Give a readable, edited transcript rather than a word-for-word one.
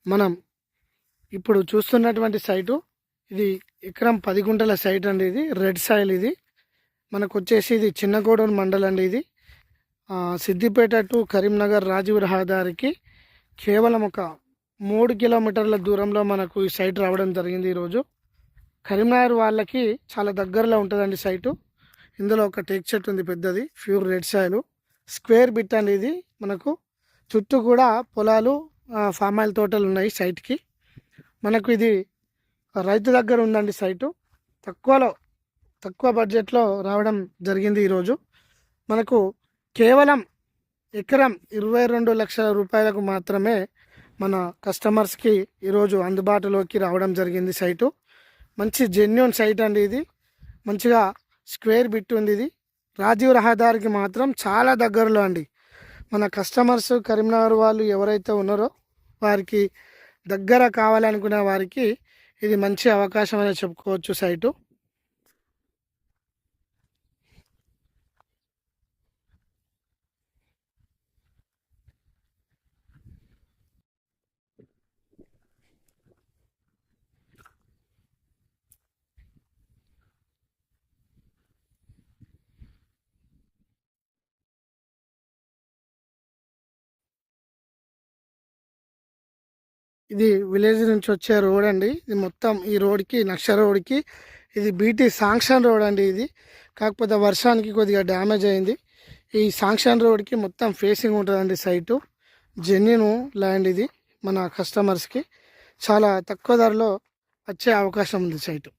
మనం ఇప్పుడు చూస్తున్నటువంటి సైటు ఇది ఎకరం 10 గుంటల సైట్ అండి. ఇది రెడ్ సాయిల్. ఇది మనకు వచ్చేసి ఇది చిన్నగూడెం మండలం అండి. ఇది సిద్దిపేట టు కరీంనగర్ రాజీవ్ రహదారికి కేవలం ఒక 3 కిలోమీటర్ల దూరంలో మనకు ఈ సైట్ రావడం జరిగింది. ఈరోజు కరీంనగర్ వాళ్ళకి చాలా దగ్గరలో ఉంటుందండి సైటు. ఇందులో ఒక టేక్ చెట్టు ఉంది పెద్దది, pure red soil square bit అండి. ఇది మనకు చుట్టూ కూడా పొలాలు, ఫామ్ ఆయిల్ తోటలు ఉన్నాయి సైట్కి. మనకు ఇది రైతు దగ్గర ఉందండి సైటు. తక్కువ బడ్జెట్లో రావడం జరిగింది. ఈరోజు మనకు కేవలం ఎకరం 22 లక్షల రూపాయలకు మాత్రమే మన కస్టమర్స్కి ఈరోజు అందుబాటులోకి రావడం జరిగింది సైటు. మంచి జెన్యూన్ సైట్ అండి. ఇది మంచిగా స్క్వేర్ బిట్ ఉంది. ఇది రాజీవ్ రహదారికి మాత్రం చాలా దగ్గరలో అండి. మన కస్టమర్స్ కరీంనగర్ వాళ్ళు ఎవరైతే ఉన్నారో వారికి దగ్గర కావాలనుకునే వారికి ఇది మంచి అవకాశం అని చెప్పుకోవచ్చు సైటు. ఇది విలేజ్ నుంచి వచ్చే రోడ్ అండి. ఇది మొత్తం ఈ రోడ్కి, నక్ష రోడ్కి ఇది బీటీ శాంక్షన్ రోడ్ అండి. ఇది కాకపోతే వర్షానికి కొద్దిగా డ్యామేజ్ అయింది. ఈ శాంక్షన్ రోడ్కి మొత్తం ఫేసింగ్ ఉంటుందండి సైటు. జెన్యూన్ ల్యాండ్ ఇది. మన కస్టమర్స్కి చాలా తక్కువ ధరలో వచ్చే అవకాశం ఉంది సైటు.